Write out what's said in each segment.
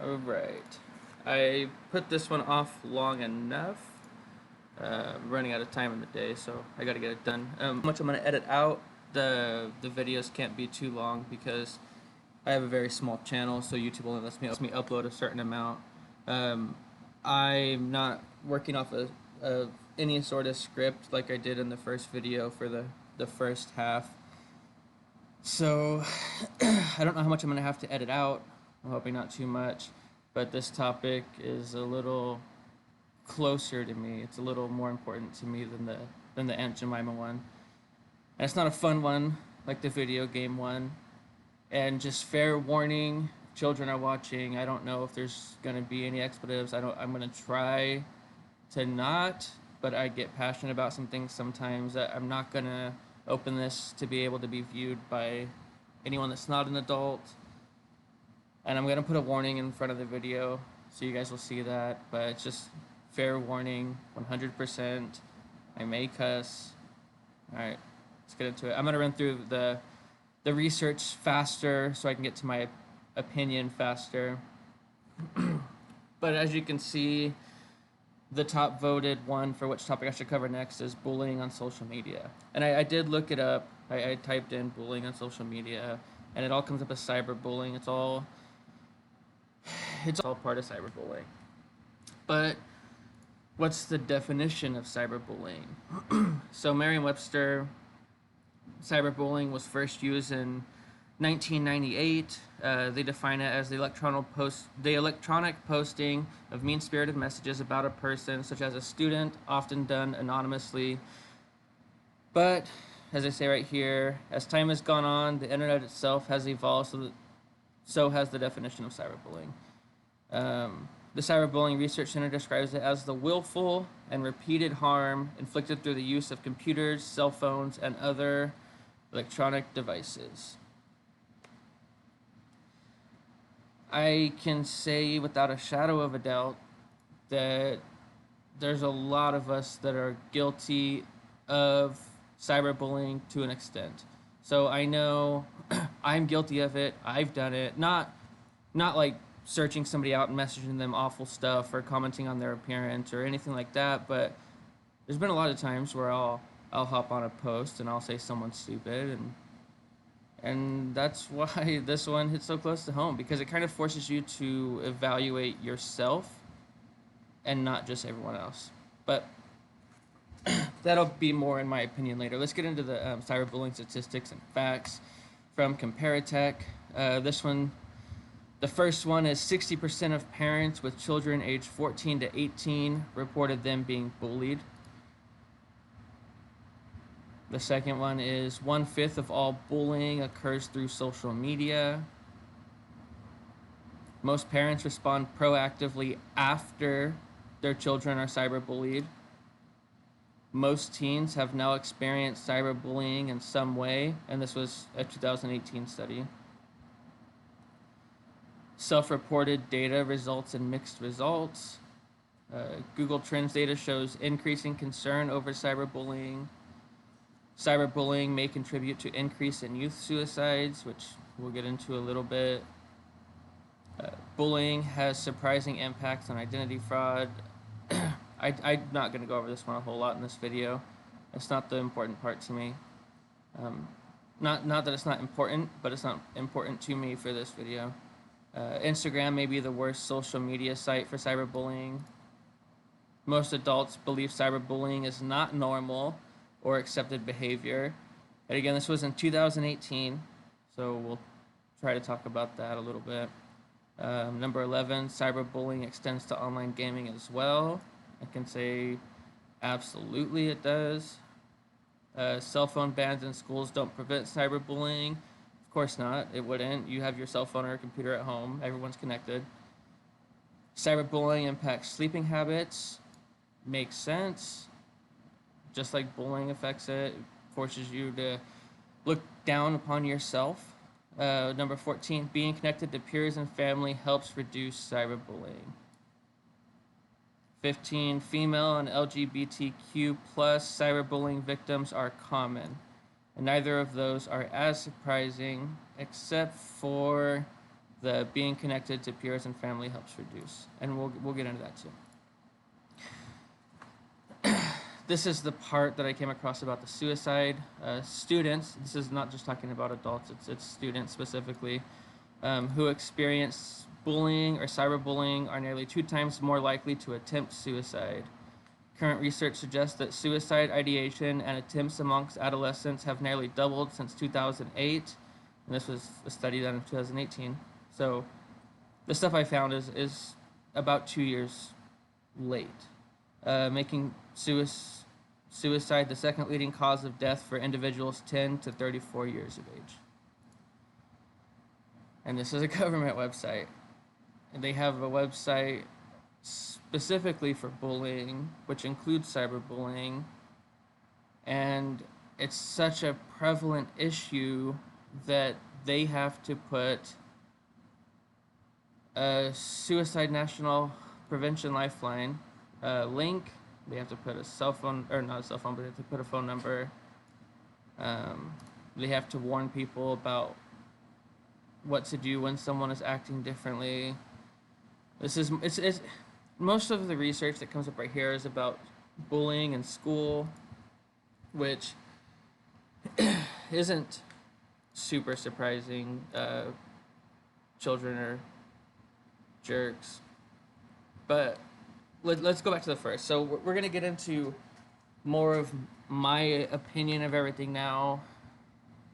Alright. I put this one off long enough. I'm running out of time in the day, so I gotta get it done. How much I'm gonna edit out, the videos can't be too long because I have a very small channel, so YouTube only lets me upload a certain amount. Um, I'm not working off of any sort of script like I did in the first video for the first half. So I don't know how much I'm gonna have to edit out. I'm hoping not too much, but this topic is a little closer to me. It's a little more important to me than the Aunt Jemima one. And it's not a fun one like the video game one. And just fair warning, children are watching. I don't know if there's gonna be any expletives. I'm gonna try to not, but I get passionate about some things sometimes. I'm not gonna open this to be able to be viewed by anyone that's not an adult. And I'm gonna put a warning in front of the video so you guys will see that. But it's just fair warning, 100%. I may cuss. All right, let's get into it. I'm gonna run through the research faster so I can get to my opinion faster. But as you can see, the top voted one for which topic I should cover next is bullying on social media. And I did look it up. I typed in bullying on social media, and it all comes up as cyberbullying. It's all part of cyberbullying. But what's the definition of cyberbullying? So Merriam-Webster, cyberbullying was first used in 1998. They define it as the electronic posting of mean-spirited messages about a person, such as a student, often done anonymously. But as I say right here, as time has gone on, the internet itself has evolved, so has the definition of cyberbullying. The Cyberbullying Research Center describes it as the willful and repeated harm inflicted through the use of computers, cell phones, and other electronic devices. I can say without a shadow of a doubt that there's a lot of us that are guilty of cyberbullying to an extent. So I know I'm guilty of it. I've done it. Not like searching somebody out and messaging them awful stuff or commenting on their appearance or anything like that, but there's been a lot of times where I'll hop on a post and I'll say someone's stupid, and that's why this one hits so close to home, because it kind of forces you to evaluate yourself and not just everyone else. But that'll be more in my opinion later. Let's get into the cyberbullying statistics and facts from Comparitech. The first one is 60% of parents with children aged 14 to 18 reported them being bullied. The second one is 1/5 of all bullying occurs through social media. Most parents respond proactively after their children are cyberbullied. Most teens have now experienced cyberbullying in some way, and this was a 2018 study. Self-reported data results in mixed results. Google Trends data shows increasing concern over cyberbullying. Cyberbullying may contribute to increase in youth suicides, which we'll get into a little bit. Bullying has surprising impacts on identity fraud. I'm not going to go over this one a whole lot in this video. It's not the important part to me. Not that it's not important, but it's not important to me for this video. Instagram may be the worst social media site for cyberbullying. Most adults believe cyberbullying is not normal or accepted behavior. And again, this was in 2018, so we'll try to talk about that a little bit. Number 11, cyberbullying extends to online gaming as well. I can say absolutely it does. Cell phone bans in schools don't prevent cyberbullying. Of course not, it wouldn't. You have your cell phone or computer at home, everyone's connected. Cyberbullying impacts sleeping habits. Makes sense. Just like bullying affects it, forces you to look down upon yourself. Number 14, being connected to peers and family helps reduce cyberbullying. 15, female and LGBTQ plus cyberbullying victims are common. And neither of those are as surprising, except for the being connected to peers and family helps reduce, and we'll get into that too. This is the part that I came across about the suicide. Students, this is not just talking about adults, it's students specifically, who experience bullying or cyberbullying are nearly 2 times more likely to attempt suicide. Current research suggests that suicide ideation and attempts amongst adolescents have nearly doubled since 2008, and this was a study done in 2018. So the stuff I found is about 2 years late, making suicide the second leading cause of death for individuals 10 to 34 years of age. And this is a government website. And they have a website specifically for bullying, which includes cyberbullying. And it's such a prevalent issue that they have to put a Suicide National Prevention Lifeline link. They have to put a cell phone, or not a cell phone, but they have to put a phone number. They have to warn people about what to do when someone is acting differently. It's most of the research that comes up right here is about bullying in school, which isn't super surprising. Children are jerks. But let's go back to the first. So we're going to get into more of my opinion of everything now,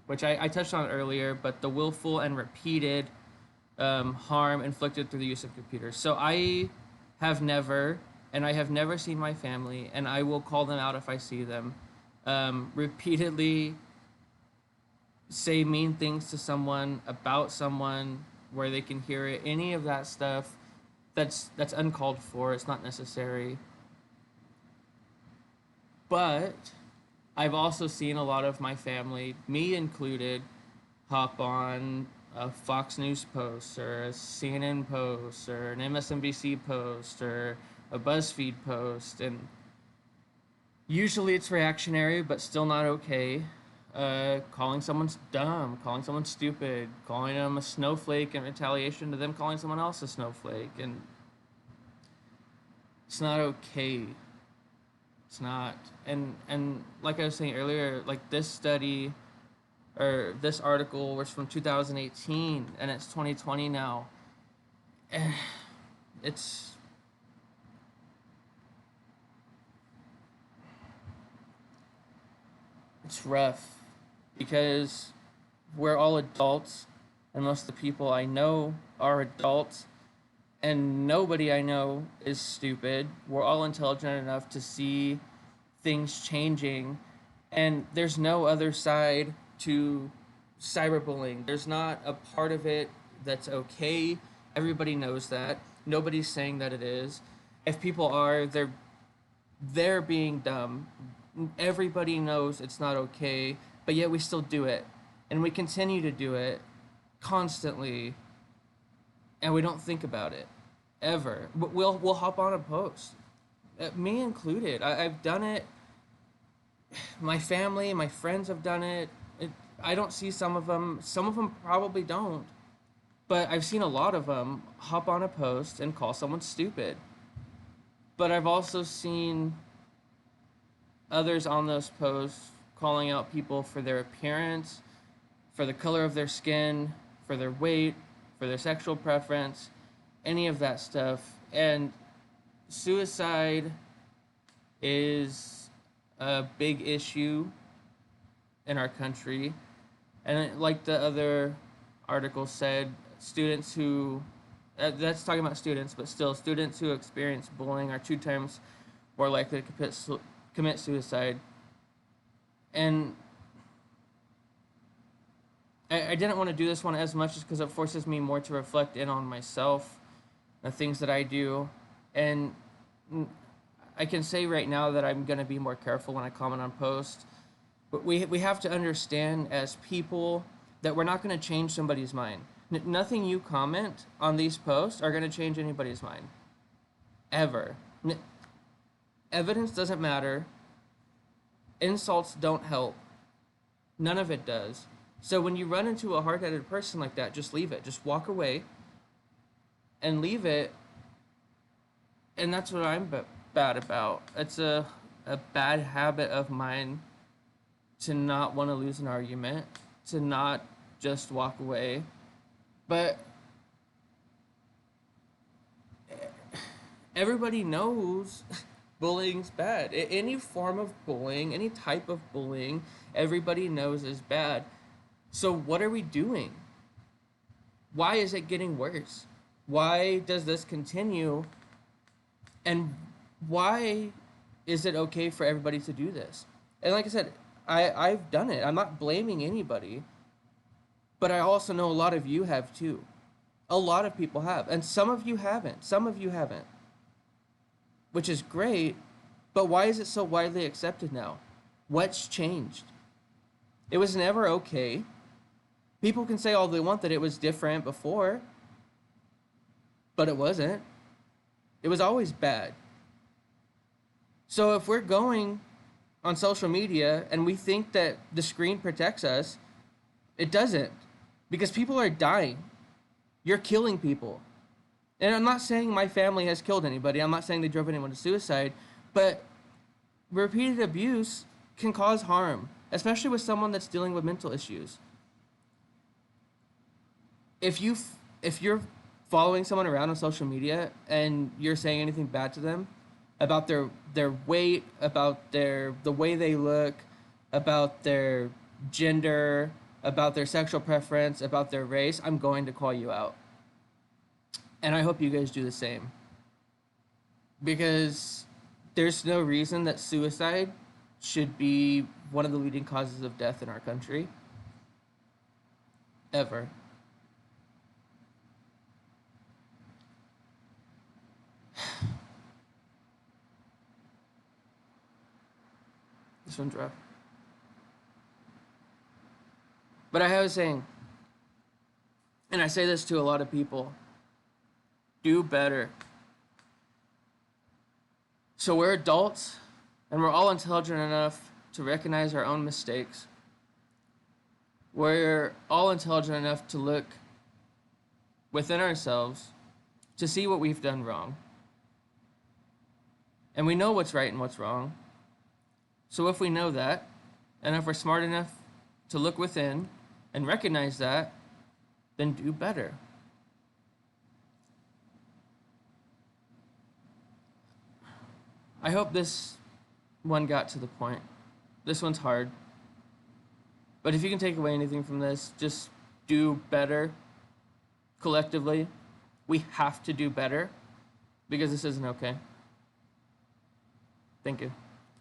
which I touched on earlier, but the willful and repeated harm inflicted through the use of computers. So I have never seen my family, and I will call them out if I see them, repeatedly say mean things to someone, about someone, where they can hear it. Any of that stuff, that's uncalled for. It's not necessary. But I've also seen a lot of my family, me included, hop on a Fox News post or a CNN post or an MSNBC post or a BuzzFeed post, and usually it's reactionary but still not okay. Calling someone dumb, calling someone stupid, calling them a snowflake in retaliation to them calling someone else a snowflake, and it's not okay. It's not. And like I was saying earlier, like this study or this article was from 2018 and it's 2020 now. It's rough because we're all adults and most of the people I know are adults and nobody I know is stupid. We're all intelligent enough to see things changing, and there's no other side to cyberbullying. There's not a part of it that's okay. Everybody knows that. Nobody's saying that it is. If people are, they're being dumb. Everybody knows it's not okay, but yet we still do it, and we continue to do it constantly, and we don't think about it ever. We'll hop on a post, me included. I've done it. My family, my friends have done it. I don't see some of them. Some of them probably don't, but I've seen a lot of them hop on a post and call someone stupid. But I've also seen others on those posts calling out people for their appearance, for the color of their skin, for their weight, for their sexual preference, any of that stuff. And suicide is a big issue in our country. And like the other article said, students who, that's talking about students, but still, students who experience bullying are 2 times more likely to commit suicide. And I didn't want to do this one as much just because it forces me more to reflect in on myself, the things that I do. And I can say right now that I'm going to be more careful when I comment on posts. But we have to understand as people that we're not going to change somebody's mind. Nothing you comment on these posts are going to change anybody's mind. Ever. Evidence doesn't matter. Insults don't help. None of it does. So when you run into a hard-headed person like that, just leave it. Just walk away. and leave it. And that's what I'm bad about. It's a bad habit of mine to not want to lose an argument, to not just walk away. But everybody knows bullying's bad. Any form of bullying, any type of bullying, everybody knows is bad. So what are we doing? Why is it getting worse? Why does this continue? And why is it okay for everybody to do this? And like I said, I've done it. I'm not blaming anybody. But I also know a lot of you have too. A lot of people have. And some of you haven't. Some of you haven't. Which is great. But why is it so widely accepted now? What's changed? It was never okay. People can say all they want that it was different before. But it wasn't. It was always bad. So if we're going on social media and we think that the screen protects us, it doesn't. Because people are dying. You're killing people. And I'm not saying my family has killed anybody. I'm not saying they drove anyone to suicide. But repeated abuse can cause harm, especially with someone that's dealing with mental issues. If you're following someone around on social media and you're saying anything bad to them about their weight, about the way they look, about their gender, about their sexual preference, about their race, I'm going to call you out. And I hope you guys do the same. Because there's no reason that suicide should be one of the leading causes of death in our country. Ever. This one's rough. But I have a saying, and I say this to a lot of people: do better. So we're adults, and we're all intelligent enough to recognize our own mistakes. We're all intelligent enough to look within ourselves to see what we've done wrong. And we know what's right and what's wrong. So if we know that, and if we're smart enough to look within and recognize that, then do better. I hope this one got to the point. This one's hard. But if you can take away anything from this, just do better collectively. We have to do better because this isn't okay. Thank you.